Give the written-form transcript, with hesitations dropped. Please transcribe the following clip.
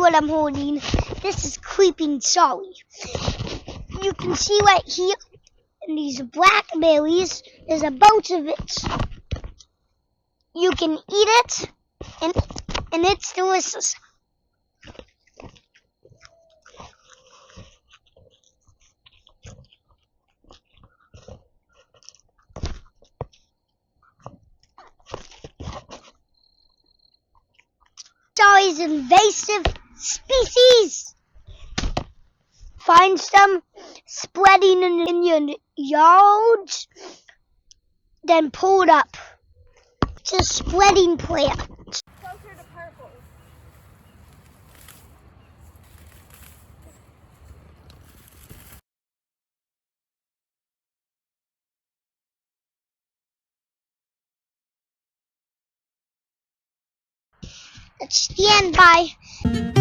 what I'm holding. This is Creeping Charlie. You can see right here in these blackberries, there's a bunch of it. You can eat it, and it's delicious. Charlie's invasive species. Find some spreading in your yards, then pull it up. It's a spreading plant. Closer to purple. Let's stand by.